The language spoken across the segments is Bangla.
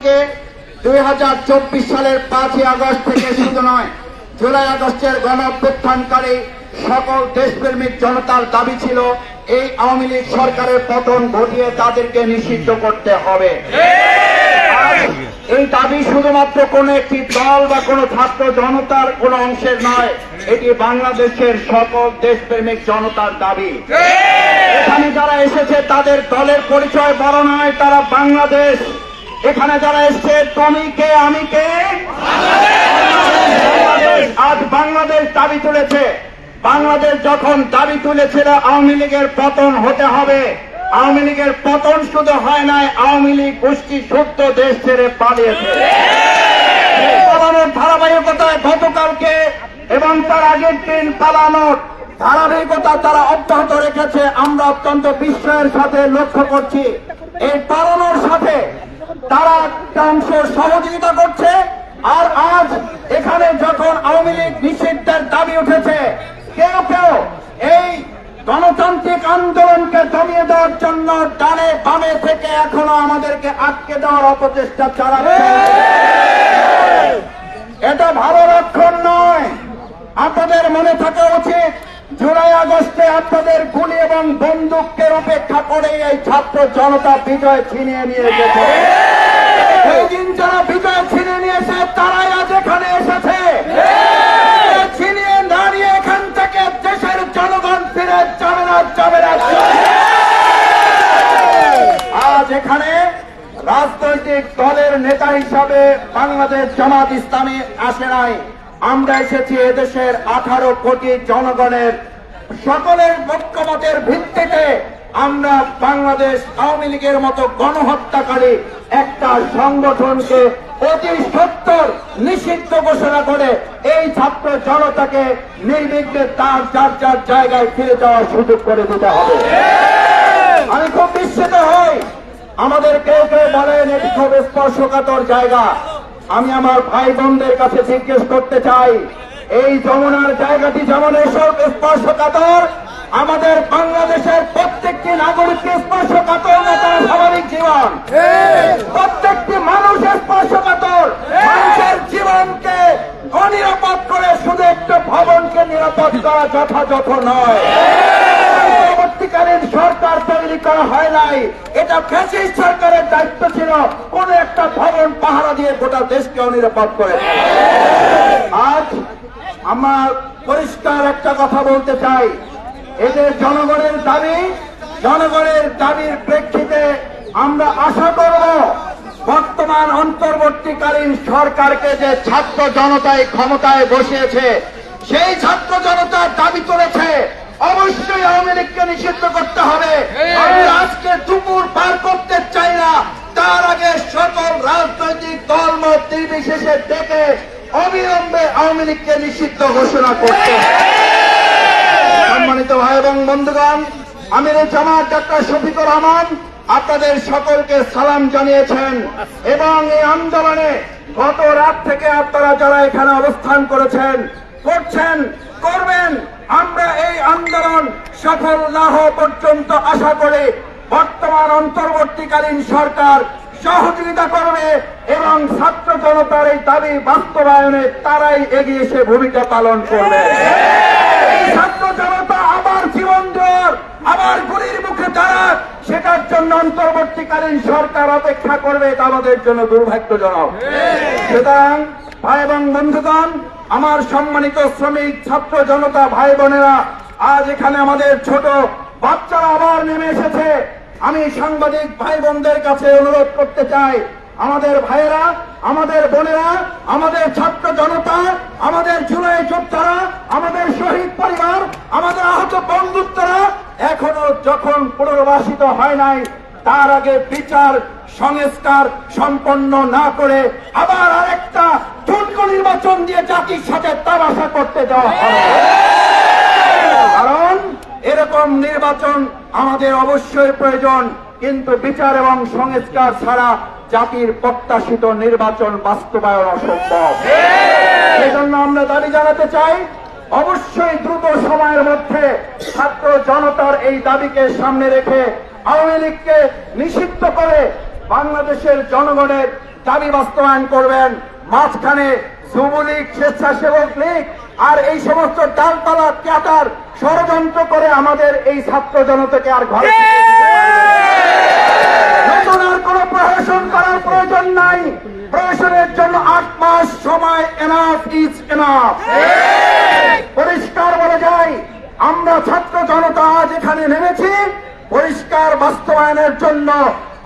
2024 সালের 5 আগস্ট থেকে শুধু নয়, জুলাই আগস্টের গণঅভ্যুত্থানকারী সকল দেশপ্রেমিক জনতার দাবি ছিল এই আওয়ামী লীগ সরকারের পতন ঘটিয়ে তাদেরকে নিষিদ্ধ করতে হবে। এই দাবি শুধুমাত্র কোন একটি দল বা কোন ছাত্র জনতার কোন অংশের নয়, এটি বাংলাদেশের সকল দেশপ্রেমিক জনতার দাবি। এখানে যারা এসেছে তাদের দলের পরিচয় বড় নয়, তারা বাংলাদেশ। এখানে যারা এসছে তুমি কে আমি কে, আজ বাংলাদেশ দাবি তুলেছে। বাংলাদেশ যখন দাবি তুলেছিল আওয়ামী লীগের পতন হতে হবে, আওয়ামী লীগের পতন শুধু হয় নাই, আওয়ামী লীগ গোষ্ঠী শুদ্ধ দেশ ছেড়ে পালিয়েছে। পালানোর ধারাবাহিকতায় গতকালকে এবং তার আগের দিন পালানোর ধারাবাহিকতা তারা অব্যাহত রেখেছে। আমরা অত্যন্ত বিস্ময়ের সাথে লক্ষ্য করছি এই পালানোর সাথে তারা একটা অংশ সহযোগিতা করছে। আর আজ এখানে যখন আওয়ামী লীগ নিষিদ্ধের দাবি উঠেছে, কেউ কেউ এই গণতান্ত্রিক আন্দোলনকে দমিয়ে দেওয়ার জন্য ডানে বামে থেকে এখনো আমাদেরকে আটকে দেওয়ার অপচেষ্টা চালাচ্ছে। এটা ভালো লক্ষণ নয়। আপনাদের মনে থাকা উচিত, জুলাই আগস্টে আপনাদের গুলি এবং বন্দুকের উপেক্ষা করে এই ছাত্র জনতা বিজয় ছিনিয়ে নিয়ে গেছে। এই দিন যারা বিজয় ছিনিয়ে নিয়েছে তারাই আজ এখানে এসেছে। ছিনিয়ে না নিয়ে এখান থেকে দেশের জনগণ ফিরে যাবে না, যাবে না। আজ এখানে রাজনৈতিক দলের নেতা হিসাবে বাংলাদেশ জামাত ইসলামী আসে নাই। আমরা এসেছি এদেশের 18 কোটি জনগণের সকলের ঐক্যমতের ভিত্তিতে আমরা বাংলাদেশ আওয়ামী লীগের মতো গণহত্যাকারী একটা সংগঠনকে অতি সত্বর নিষিদ্ধ ঘোষণা করে এই ছাত্র জনতাকে নির্বিঘ্নে তার যার যার জায়গায় ফিরে যাওয়ার সুযোগ করে দিতে হবে। আমি খুব বিস্মিত হই, আমাদের কেউ কেউ বলেন এটি খুব স্পর্শকাতর জায়গা। আমি আমার ভাই বোনদের কাছে জিজ্ঞেস করতে চাই, এই যমুনার জায়গাটি যেমন এসব স্পর্শকাতর, আমাদের বাংলাদেশের প্রত্যেকটি নাগরিককে স্পর্শকাতর না তার স্বাভাবিক জীবন। প্রত্যেকটি মানুষ স্পর্শকাতর। মানুষের জীবনকে অনিরাপদ করে শুধু একটা ভবনকে নিরাপদ করা যথাযথ নয়। পরবর্তীকালীন সরকার তৈরি করা হয় নাই, এটা ফ্যাসিস্ট সরকারের দায়িত্ব ছিল কোন একটা ভবন পাহারা দিয়ে গোটা দেশকে অনিরাপদ করে। আজ আমার পরিষ্কার একটা কথা বলতে চাই, এদের জনগণের দাবি, জনগণের দাবির প্রেক্ষিতে আমরা আশা করব বর্তমান অন্তর্বর্তীকালীন সরকারকে যে ছাত্র জনতায় ক্ষমতায় বসিয়েছে, সেই ছাত্র জনতার দাবি তুলেছে অবশ্যই আওয়ামী লীগকে নিষিদ্ধ করতে হবে। আমরা আজকে দুপুর পার করতে চাই না, তার আগে সকল রাজনৈতিক দল মত নির্বিশেষে ডেকে অবিলম্বে আওয়ামী লীগকে নিষিদ্ধ ঘোষণা করতে। সম্মানিত ভাই এবং বন্ধুগণ, আমির জামাত ডাক্তার শফিকুর রহমান আপনাদের সকলকে সালাম জানিয়েছেন এবং এই আন্দোলনে গত রাত থেকে আপনারা যারা এখানে অবস্থান করেছেন, করছেন, করবেন, আমরা এই আন্দোলন সফল না হওয়া পর্যন্ত আশা করি বর্তমান অন্তর্বর্তীকালীন সরকার সহযোগিতা করবে এবং ছাত্র জনতার এই দাবি বাস্তবায়নে তারাই এগিয়ে এসে ভূমিকা পালন করবে। ছাত্র জনতা আবার জীবন দেওয়ার, আবার গুলির মুখে দাঁড়াক, সেটার জন্য অন্তর্বর্তীকালীন সরকার অপেক্ষা করবে, এটা আমাদের জন্য দুর্ভাগ্যজনক। সুতরাং ভাই এবং বন্ধুগণ, আমার সম্মানিত শ্রমিক ছাত্র জনতা ভাই বোনেরা, আজ এখানে আমাদের ছোট বাচ্চারা আবার নেমে এসেছে। আমি সাংবাদিক ভাই বোনদের কাছে অনুরোধ করতে চাই, আমাদের ভাইয়েরা, আমাদের বোনেরা, আমাদের ছাত্র জনতা, আমাদের জুলাই যোদ্ধারা, আমাদের শহীদ পরিবার, আমাদের আহত বন্ধুত্বরা এখনো যখন পুনর্বাসিত হয় নাই, তার আগে বিচার সংস্কার সম্পন্ন না করে আবার আরেকটা ঠুনকো নির্বাচন দিয়ে জাতির সাথে তামাশা করতে দেওয়া হবে। কারণ এরকম নির্বাচন আমাদের অবশ্যই প্রয়োজন, কিন্তু বিচার এবং সংস্কার ছাড়া জাতির প্রত্যাশিত নির্বাচন বাস্তবায়ন অসম্ভব। সেজন্য আমরা দাবি জানাতে চাই, অবশ্যই দ্রুত সময়ের মধ্যে ছাত্র জনতার এই দাবিকে সামনে রেখে আওয়ামী লীগকে নিষিদ্ধ করে বাংলাদেশের জনগণের দাবি বাস্তবায়ন করবেন। মাঝখানে যুবলীগ, স্বেচ্ছাসেবক লীগ আর এই সমস্ত ডালপালা ক্যাটার ষড়যন্ত্র করে আমাদের এই ছাত্র জনতাকে আর ঘরে নতুন আর কোন প্রশাসন করার প্রয়োজন নাই। প্রশাসনের জন্য 8 মাস সময় এনাফ ইজ এনাফ। পরিষ্কার বলা যায়, আমরা ছাত্র জনতা আজ এখানে নেমেছি পরিষ্কার বাস্তবায়নের জন্য।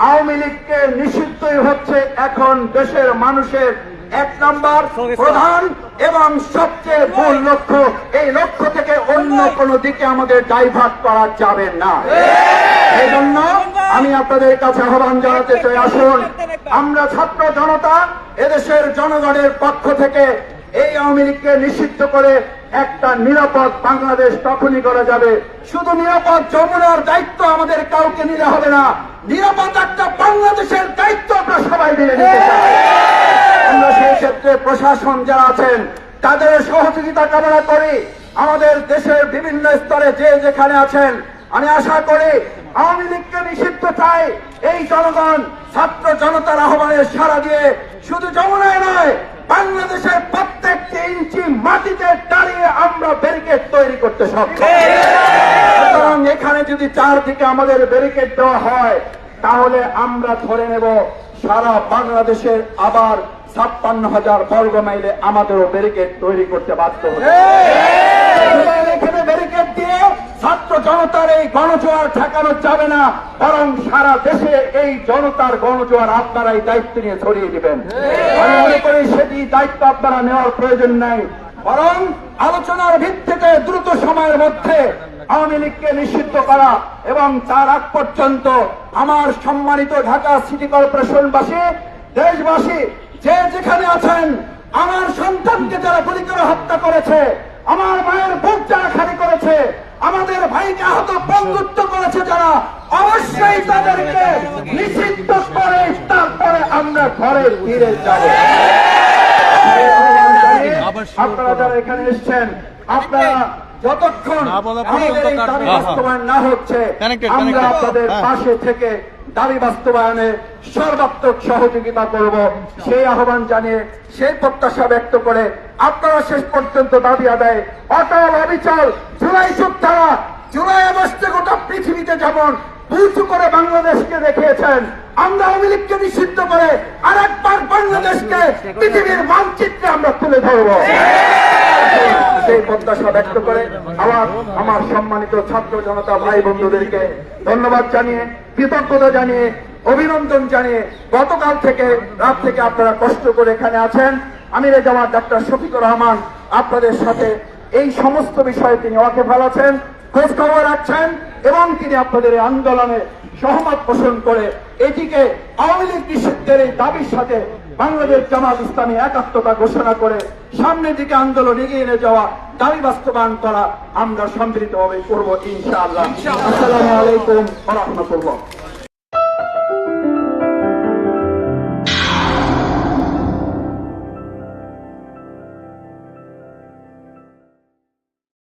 আওয়ামী লীগকে নিষিদ্ধই হচ্ছে এখন দেশের মানুষের 1 নম্বর প্রধান এবং সবচেয়ে মূল লক্ষ্য। এই লক্ষ্য থেকে অন্য কোন দিকে আমাদের ডাইভার্ট করা যাবে না। এই জন্য আমি আপনাদের কাছে আহ্বান জানাতে চাই, আসুন আমরা ছাত্র জনতা এদেশের জনগণের পক্ষ থেকে এই আওয়ামী লীগকে নিষিদ্ধ করে একটা নিরাপদ বাংলাদেশ তখনই করা যাবে। শুধু নিরাপদ যমুনার দায়িত্ব আমাদের কাউকে নিতে হবে না, নিরাপদ একটা বাংলাদেশের দায়িত্ব আমরা সবাই মিলে নিতে চাই। আমরা সেই ক্ষেত্রে প্রশাসন যারা আছেন তাদের সহযোগিতা কামনা করি। আমাদের দেশের বিভিন্ন স্তরে যে যেখানে আছেন, আমি আশা করি আওয়ামী লীগকে নিষিদ্ধ চাই এই জনগণ ছাত্র জনতার আহ্বানে সাড়া দিয়ে শুধু যমুনায় নয়, বাংলাদেশের প্রত্যেকটি ইঞ্চি মাটিতে দাঁড়িয়ে আমরা ব্যারিকেড তৈরি করতে সক্ষম। সুতরাং এখানে যদি চারদিকে আমাদের ব্যারিকেড দেওয়া হয় তাহলে আমরা ধরে নেব সারা বাংলাদেশের আবার 56,000 বর্গ মাইলে আমাদেরও ব্যারিকেড তৈরি করতে বাধ্য হবে। এখানে ব্যারিকেড দিয়ে ছাত্র জনতার এই গণজোয়ার ঠেকানো যাবে না, বরং সারা দেশে এই জনতার গণজোয়ার আপনারাই দায়িত্ব নিয়ে ছড়িয়ে দিবেন। আমি মনে করি সেটি দায়িত্ব আপনারা নেওয়ার প্রয়োজন নাই, বরং আলোচনার ভিত্তিতে দ্রুত সময়ের মধ্যে আওয়ামী লীগকে নিষিদ্ধ করা এবং তার আগ পর্যন্ত আমার সম্মানিত ঢাকা সিটি কর্পোরেশনবাসী, দেশবাসী যে যেখানে আছেন, আমার সন্তানকে যারা গুলি করে হত্যা করেছে, আমার মায়ের বুক যারা খালি করেছে, আমাদের ভাইকে আহত বন্ধুত্ব করেছে যারা, অবশ্যই তাদেরকে নিষিদ্ধ করে তারপরে আমরা ঘরে ফিরে যাব। আপনারা যারা এখানে এসছেন, আপনারা যতক্ষণ আমাদের এই দাবি বাস্তবায়ন না হচ্ছে আমরা আপনাদের পাশে থেকে দাবি বাস্তবায়নে সর্বাত্মক সহযোগিতা করব, সেই আহ্বান জানিয়ে সেই প্রত্যাশা ব্যক্ত করে আপনারা শেষ পর্যন্ত দাবি আদায় অটল অবিচল জুলাই যোদ্ধারা জুলাই আগস্টে গোটা পৃথিবীতে যেমন উঁচু করে বাংলাদেশকে দেখিয়েছেন, আমরা আওয়ামী লীগকে নিষিদ্ধ করে আরেকবার বাংলাদেশকে পৃথিবীর মানচিত্রে আমরা তুলে ধরব। সেই প্রত্যাশা ব্যক্ত করে আমার সম্মানিত ছাত্র জনতা ভাই বন্ধুদেরকে ধন্যবাদ জানিয়ে, কৃতজ্ঞতা জানিয়ে, অভিনন্দন জানিয়ে, গতকাল থেকে রাত থেকে আপনারা কষ্ট করে এখানে আছেন, আমিরে জামাত ডাক্তার শফিকুর রহমান আপনাদের সাথে এই সমস্ত বিষয়ে তিনি ওয়াকিবহাল আছেন, খোঁজ খবর রাখছেন এবং তিনি আপনাদের এই আন্দোলনে সহমত পোষণ করে এটিকে আওয়ামী লীগ নিষিদ্ধের এই দাবির সাথে বাংলাদেশ জামাত ইসলামী একাত্মতা ঘোষণা করে সামনের দিকে আন্দোলন এগিয়ে নিয়ে যাওয়া, দাবি বাস্তবায়ন করা আমরা সম্মিলিতভাবে করবো ইনশাআল্লাহ। আসসালামু আলাইকুম ওয়া রাহমাতুল্লাহ।